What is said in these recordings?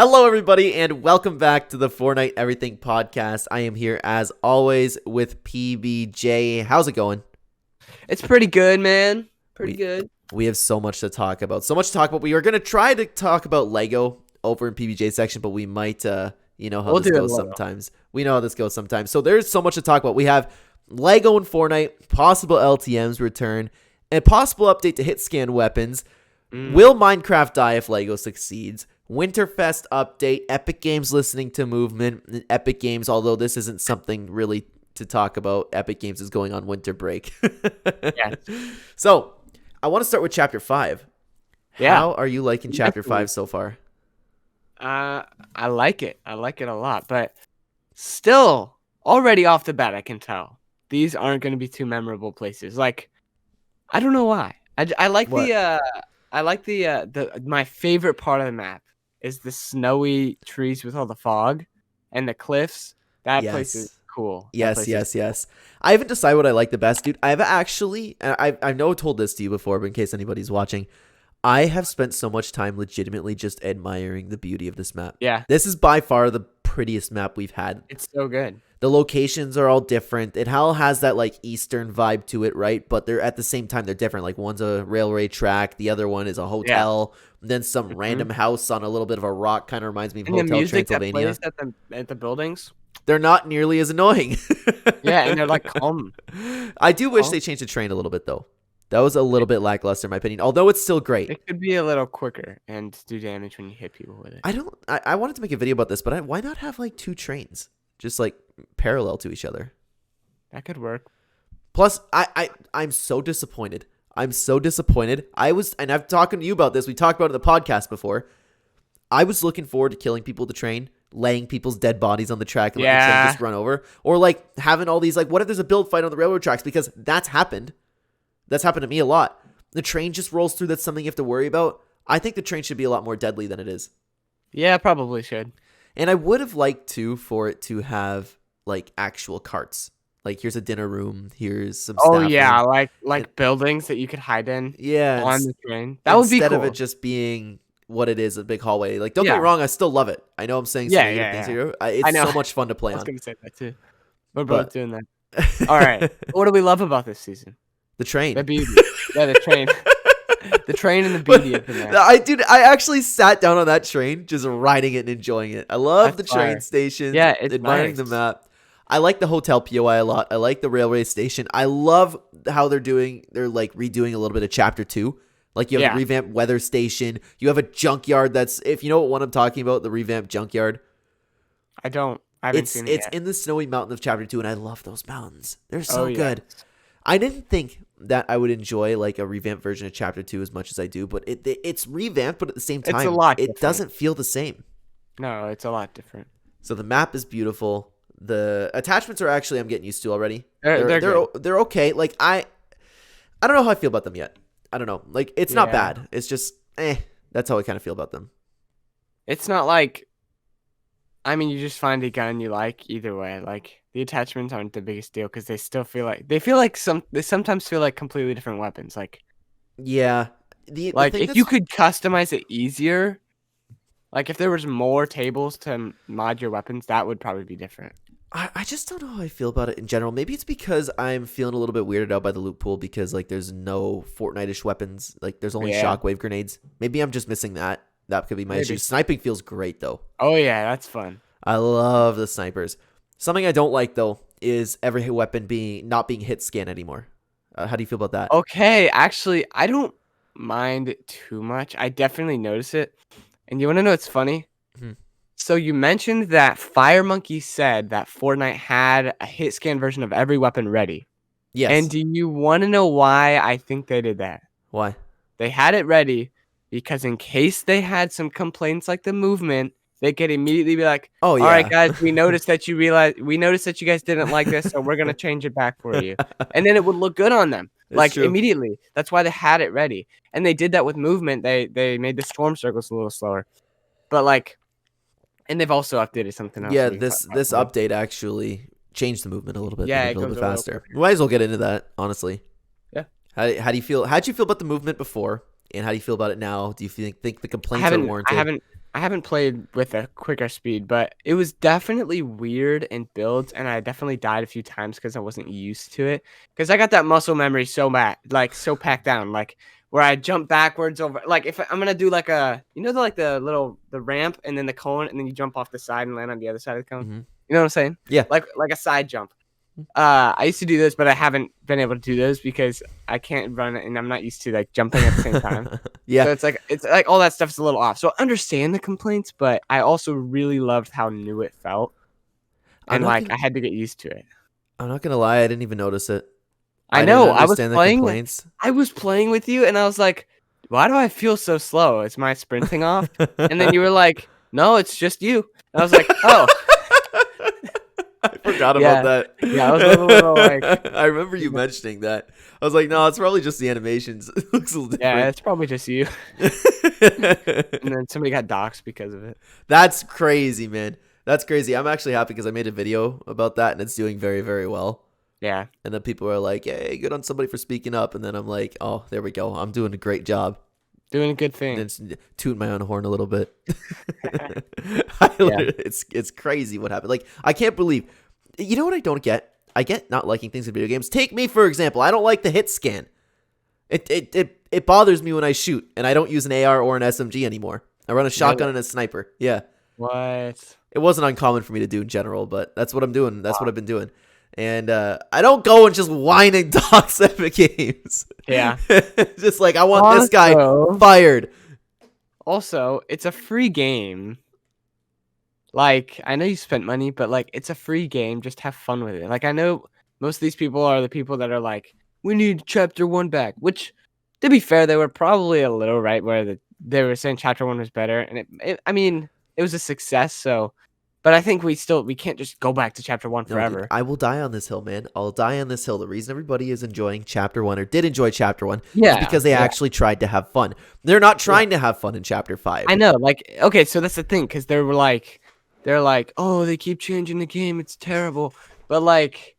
Hello, everybody, and welcome back to the Fortnite Everything Podcast. I am here, as always, with PBJ. How's it going? It's pretty good, man. Pretty good. We have so much to talk about. We are going to try to talk about Lego over in PBJ section, but we might, you know how this goes sometimes. We know how this goes sometimes. So there's so much to talk about. We have Lego and Fortnite, possible LTMs return, and possible update to hit scan weapons. Will Minecraft die if Lego succeeds? Winterfest update, Epic Games listening to movement, Epic Games, although this isn't something really to talk about. Epic Games is going on winter break. Yes. So, I want to start with Chapter 5. Yeah. How are you liking Chapter 5 so far? I like it. I like it a lot, but still, already off the bat, I can tell these aren't going to be too memorable places. Like, I don't know why. I like What? my favorite part of the map is the snowy trees with all the fog and the cliffs. That place is cool. Yes. I haven't decided what I like the best, dude. I've actually, I know I told this to you before, but in case anybody's watching, I have spent so much time legitimately just admiring the beauty of this map. Yeah. This is by far the prettiest map we've had. It's so good. The locations are all different. It all has that like Eastern vibe to it, right? But they're at the same time they're different. Like one's a railway track, the other one is a hotel, then some random house on a little bit of a rock. Kind of reminds me of Hotel the music Transylvania. that plays at the buildings. They're not nearly as annoying. Yeah, and they're like calm. I do wish they changed the train a little bit though. That was a little bit lackluster in my opinion, although it's still great. It could be a little quicker and do damage when you hit people with it. I wanted to make a video about this, but why not have like two trains just like parallel to each other? That could work. Plus, I'm so disappointed. I'm so disappointed. And I've talked to you about this. We talked about it in the podcast before. I was looking forward to killing people with the train, laying people's dead bodies on the track and letting the train just run over. Or like having all these, like, what if there's a build fight on the railroad tracks? Because that's happened. That's happened to me a lot. The train just rolls through. That's something you have to worry about. I think the train should be a lot more deadly than it is. Yeah, probably should. And I would have liked for it to have like actual carts. Like here's a dinner room. Here's some. Oh yeah, room. like buildings that you could hide in. Yeah, on the train. That would be cool. Instead of it just being what it is, a big hallway. Like don't get me wrong, I still love it. I know I'm saying some negative things here. It's so much fun to play on. I was gonna say that too. We're both doing that. All right. What do we love about this season? The train. The beauty. Yeah, the train. The train and the beauty of the map. I actually sat down on that train, just riding it and enjoying it. I love the train station. Yeah, it's admiring the map. I like the hotel POI a lot. I like the railway station. I love how they're like redoing a little bit of Chapter 2. Like you have a revamped weather station. You have a junkyard that's, if you know what one I'm talking about, the revamped junkyard. I haven't seen it yet. It's in the snowy mountain of Chapter 2, and I love those mountains. They're so good. I didn't think that I would enjoy like a revamped version of Chapter 2 as much as I do, but it's revamped, but at the same time, it's a lot it doesn't feel the same. No, it's a lot different. So the map is beautiful. The attachments are actually I'm getting used to already. They're okay. Like I don't know how I feel about them yet. I don't know. Like it's not bad. It's just that's how I kind of feel about them. It's not like, I mean, you just find a gun you like either way. Like the attachments aren't the biggest deal because they sometimes feel like completely different weapons. Like if you could customize it easier, like if there was more tables to mod your weapons, that would probably be different. I just don't know how I feel about it in general. Maybe it's because I'm feeling a little bit weirded out by the loot pool because like there's no Fortnite-ish weapons. Like there's only shockwave grenades. Maybe I'm just missing that. That could be my issue. Sniping feels great though. Oh yeah, that's fun. I love the snipers. Something I don't like though is every weapon not being hit scan anymore. How do you feel about that? Okay, actually, I don't mind it too much. I definitely notice it. And you want to know what's funny? Mm-hmm. So you mentioned that Fire Monkey said that Fortnite had a hit scan version of every weapon ready. Yes. And do you want to know why I think they did that? Why? They had it ready because in case they had some complaints like the movement, they could immediately be like, "Oh yeah, all right, guys, we noticed that you guys didn't like this, so we're gonna change it back for you." And then it would look good on them, immediately. That's why they had it ready, and they did that with movement. They made the storm circles a little slower, but like, and they've also updated something else. Yeah, this update actually changed the movement a little bit. Yeah, a little bit faster. We might as well get into that, honestly. Yeah. How do you feel? How'd you feel about the movement before, and how do you feel about it now? Do you think the complaints are warranted? I haven't played with a quicker speed, but it was definitely weird in builds, and I definitely died a few times because I wasn't used to it. Because I got that muscle memory so packed down, like where I jump backwards over, like if I'm gonna do like a, the ramp and then the cone, and then you jump off the side and land on the other side of the cone. Mm-hmm. You know what I'm saying? Yeah. Like a side jump. I used to do this, but I haven't been able to do those because I can't run and I'm not used to like jumping at the same time. Yeah. So it's like all that stuff's a little off. So I understand the complaints, but I also really loved how new it felt. And I had to get used to it. I'm not gonna lie, I didn't even notice it. I know. I was playing with you, and I was like, "Why do I feel so slow? Is my sprinting off?" And then you were like, "No, it's just you." And I was like, "Oh." I forgot about that. Yeah, I was a little like. I remember you mentioning that. I was like, no, it's probably just the animations. It looks a little different. Yeah, it's probably just you. And then somebody got doxxed because of it. That's crazy, man. That's crazy. I'm actually happy because I made a video about that and it's doing very, very well. Yeah. And then people are like, hey, good on somebody for speaking up. And then I'm like, oh, there we go. I'm doing a great job. Doing a good thing. And then toot my own horn a little bit. Yeah. It's crazy what happened. Like, I can't believe. You know what I don't get? I get not liking things in video games. Take me, for example. I don't like the hit scan. It bothers me when I shoot, and I don't use an AR or an SMG anymore. I run a shotgun and a sniper. Yeah. What? It wasn't uncommon for me to do in general, but that's what I'm doing. That's what I've been doing. And I don't go and just whine and dox Epic Games. Yeah. Just like, I want this guy fired. Also, it's a free game. Like, I know you spent money, but like, it's a free game. Just have fun with it. Like, I know most of these people are the people that are like, we need Chapter 1 back. Which, to be fair, they were probably a little right where they were saying Chapter 1 was better. And it was a success. So, but I think we can't just go back to Chapter 1 forever. No, dude, I will die on this hill, man. I'll die on this hill. The reason everybody is enjoying Chapter 1 or did enjoy Chapter 1 is because they actually tried to have fun. They're not trying to have fun in Chapter 5. I know. Like, okay, so that's the thing, because they're like, oh, they keep changing the game. It's terrible. But like,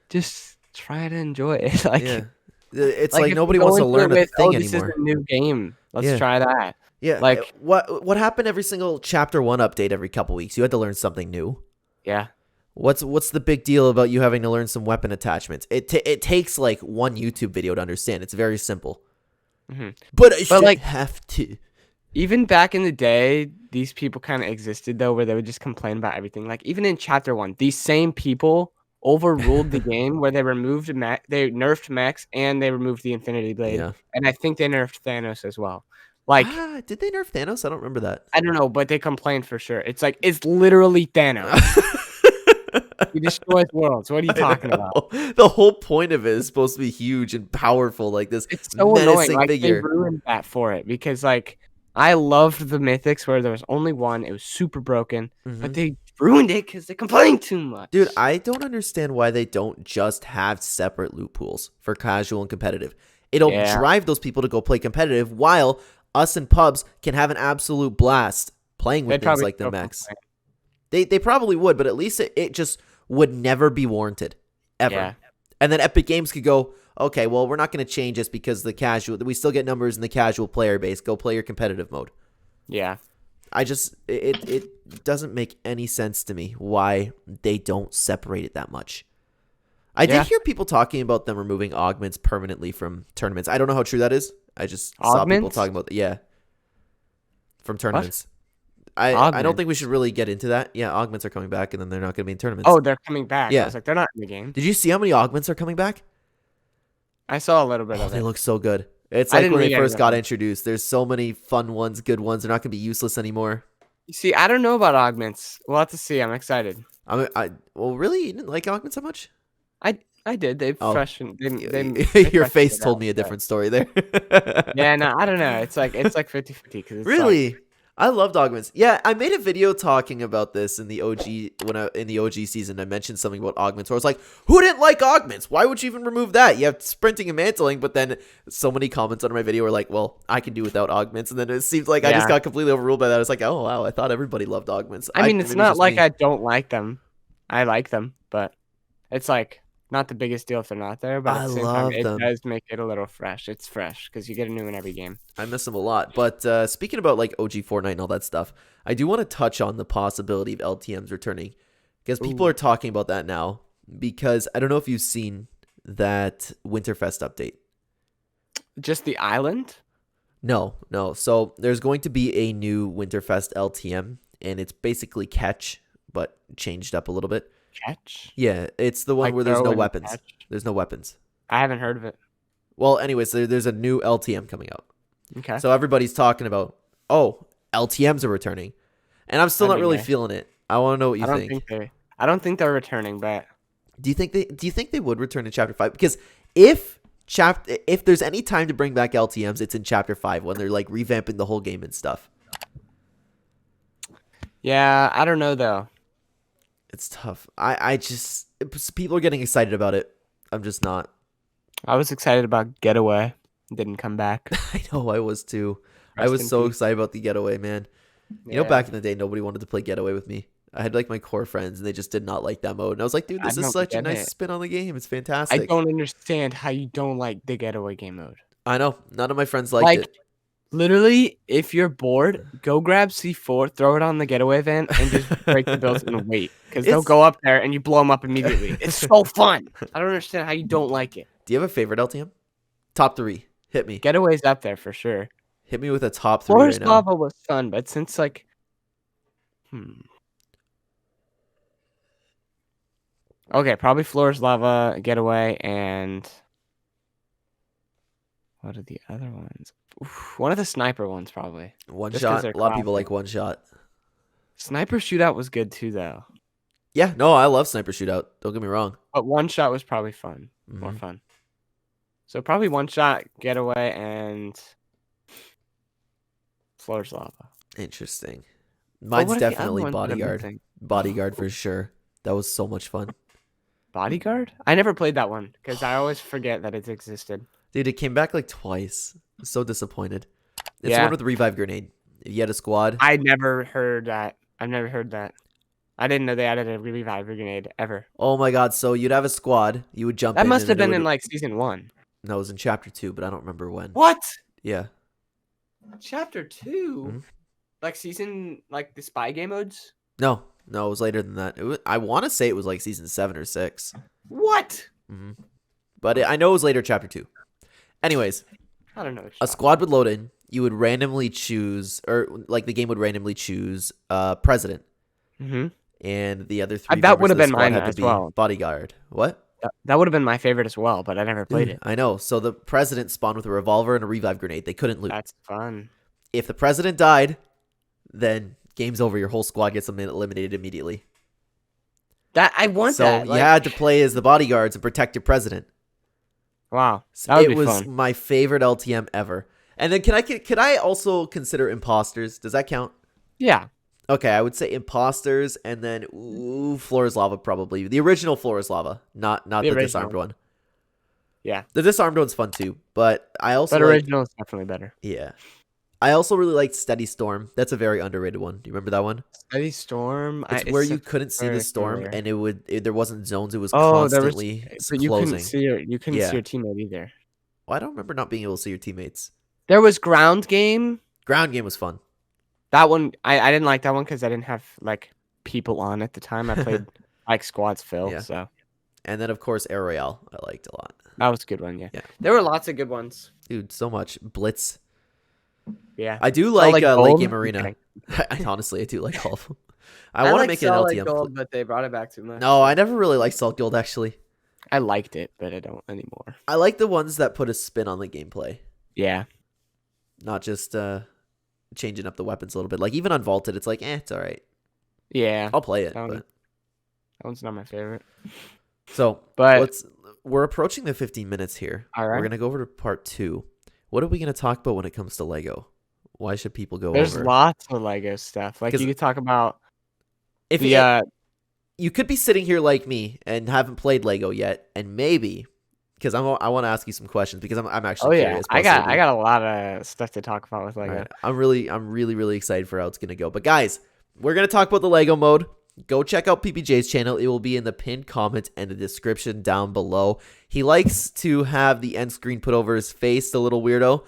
just try to enjoy it. Like, yeah. It's like nobody wants to learn a thing anymore. This is a new game. Let's try that. Yeah. Like, what happened every single Chapter 1 update every couple weeks? You had to learn something new. Yeah. What's the big deal about you having to learn some weapon attachments? It takes like one YouTube video to understand. It's very simple. Mm-hmm. But I should have to. Even back in the day, these people kind of existed, though, where they would just complain about everything. Like, even in Chapter 1, these same people overruled the game where they removed they nerfed Max and they removed the Infinity Blade. Yeah. And I think they nerfed Thanos as well. Like, did they nerf Thanos? I don't remember that. I don't know, but they complained for sure. It's like, it's literally Thanos. He destroys worlds. What are you talking about? The whole point of it is supposed to be huge and powerful, like this it's so menacing annoying. figure. Like, they ruined that for it because, like, I loved the Mythics where there was only one. It was super broken, but they ruined it because they complained too much. Dude, I don't understand why they don't just have separate loot pools for casual and competitive. It'll drive those people to go play competitive while us in pubs can have an absolute blast playing with things like the mechs. They probably would, but at least it just would never be warranted ever. Yeah. And then Epic Games could go, okay, well, we're not going to change this because we still get numbers in the casual player base. Go play your competitive mode. Yeah. It doesn't make any sense to me why they don't separate it that much. I did hear people talking about them removing augments permanently from tournaments. I don't know how true that is. I just saw people talking about from tournaments. I don't think we should really get into that. Yeah, augments are coming back, and then they're not going to be in tournaments. Oh, they're coming back. Yeah. I was like, they're not in the game. Did you see how many augments are coming back? I saw a little bit of it. They look so good. It's like when they first got introduced. There's so many fun ones, good ones. They're not going to be useless anymore. You see, I don't know about augments. We'll have to see. I'm excited. Well, really? You didn't like augments that much? I did. They freshened. Your face told me a different story there. Yeah, no, I don't know. It's like 50-50. Really? I loved augments. Yeah, I made a video talking about this in the OG in the OG season. I mentioned something about augments where I was like, who didn't like augments? Why would you even remove that? You have sprinting and mantling, but then so many comments on my video were like, well, I can do without augments. And then it seems like I just got completely overruled by that. I was like, oh, wow, I thought everybody loved augments. I mean, it's not like I don't like them. I like them, but it's like not the biggest deal if they're not there, but at the same time, it does make it a little fresh. It's fresh because you get a new one every game. I miss them a lot. But speaking about like OG Fortnite and all that stuff, I do want to touch on the possibility of LTMs returning because people are talking about that now. Because I don't know if you've seen that Winterfest update. Just the island? No. So there's going to be a new Winterfest LTM, and it's basically catch, but changed up a little bit. Catch? Yeah, it's the one like where there's no weapons. Catch? There's no weapons. I haven't heard of it. Well, anyways, there's a new LTM coming out. Okay. So everybody's talking about, LTMs are returning. And I'm still not really feeling it. I want to know what you think. I don't think they're returning, but do you think they would return in Chapter 5? Because if there's any time to bring back LTMs, it's in Chapter 5 when they're like revamping the whole game and stuff. Yeah, I don't know though. It's tough. I just people are getting excited about it. I'm just not. I was excited about Getaway. Didn't come back. I know, I was too. I was so excited about the Getaway, man. You know, back in the day, nobody wanted to play Getaway with me. I had like my core friends, and they just did not like that mode. And I was like, dude, this is such a nice spin on the game. It's fantastic. I don't understand how you don't like the Getaway game mode. I know. None of my friends liked it. Literally, if you're bored, go grab C4, throw it on the Getaway van, and just break the builds and wait. Because they'll go up there, and you blow them up immediately. It's so fun. I don't understand how you don't like it. Do you have a favorite LTM? Top 3. Hit me. Getaway's up there for sure. Hit me with a top 3 Floors right now. Lava was fun, but since like... Okay, probably Floors Lava, Getaway, and... What are the other ones? Oof, one of the sniper ones, probably. One shot. A lot of people like one shot. Sniper Shootout was good, too, though. Yeah, no, I love Sniper Shootout. Don't get me wrong. But one shot was probably fun. More fun. So probably one shot, Getaway, and... Floors Lava. Interesting. Mine's definitely Bodyguard. Bodyguard for sure. That was so much fun. Bodyguard? I never played that one because I always forget that it existed. Dude, it came back like twice. I'm so disappointed. It's the one with the revive grenade. If you had a squad. I never heard that. I've never heard that. I didn't know they added a revive grenade ever. Oh my god, so you'd have a squad, you would jump in. That must have been in like season 1. No, it was in chapter 2, but I don't remember when. What? Yeah. Chapter 2? Like season, like the spy game modes? No, it was later than that. I want to say it was like season 7 or 6. What? But I know it was later chapter 2. Anyways, I don't know. A squad would load in. You would randomly choose, or like the game would randomly choose president. And the other 3 that would have been mine as well. Bodyguard. What? That would have been my favorite as well, but I never played it. I know. So the president spawned with a revolver and a revive grenade. They couldn't loot. That's fun. If the president died, then game's over. Your whole squad gets eliminated immediately. I want that. So you had to play as the bodyguards and protect your president. Wow. It was my favorite LTM ever. And then can I also consider imposters? Does that count? Yeah. Okay, I would say imposters and then Floors Lava probably. The original Floors Lava, not the disarmed one. Yeah. The disarmed one's fun too, but I also original is definitely better. Yeah. I also really liked Steady Storm. That's a very underrated one. Do you remember that one? Steady Storm? It's where you couldn't see the storm and there wasn't zones. It was constantly closing. You couldn't see your teammate either. Well, I don't remember not being able to see your teammates. There was Ground Game. Ground Game was fun. That one, I didn't like that one because I didn't have like people on at the time. I played like squads filled. So. And then of course Air Royale, I liked a lot. That was a good one. Yeah. There were lots of good ones. Dude, so much Blitz. Yeah, I do like Late Game Arena. Honestly, I do like all of them. I want to make it an LTM. Gold, but they brought it back too much. No, I never really liked Salt Gold actually. I liked it, but I don't anymore. I like the ones that put a spin on the gameplay. Yeah, not just changing up the weapons a little bit. Like even Unvaulted, it's like, it's all right. Yeah, I'll play it. That one's not my favorite. So, we're approaching the 15 minutes here. All right, we're gonna go over to part 2. What are we gonna talk about when it comes to Lego? Why should people go There's over? lots of Lego stuff. Like you could talk about you could be sitting here like me and haven't played Lego yet, and maybe because I want to ask you some questions because I'm actually curious. I got a lot of stuff to talk about with Lego. Right. I'm really excited for how it's gonna go. But guys, we're gonna talk about the Lego mode. go check out PBJ's channel. It will be in the pinned comment and the description down below. He likes to have the end screen put over his face, the little weirdo.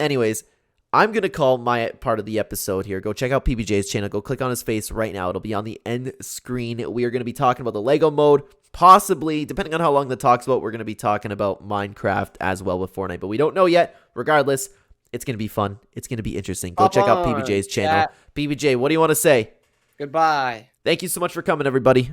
Anyways, I'm going to call my part of the episode here. Go check out PBJ's channel. Go click on his face right now. It'll be on the end screen. We are going to be talking about the Lego mode. Possibly, depending on how long the talk's about, we're going to be talking about Minecraft as well with Fortnite. But we don't know yet. Regardless, it's going to be fun. It's going to be interesting. Go check out PBJ's channel. PBJ, what do you want to say? Goodbye. Thank you so much for coming, everybody.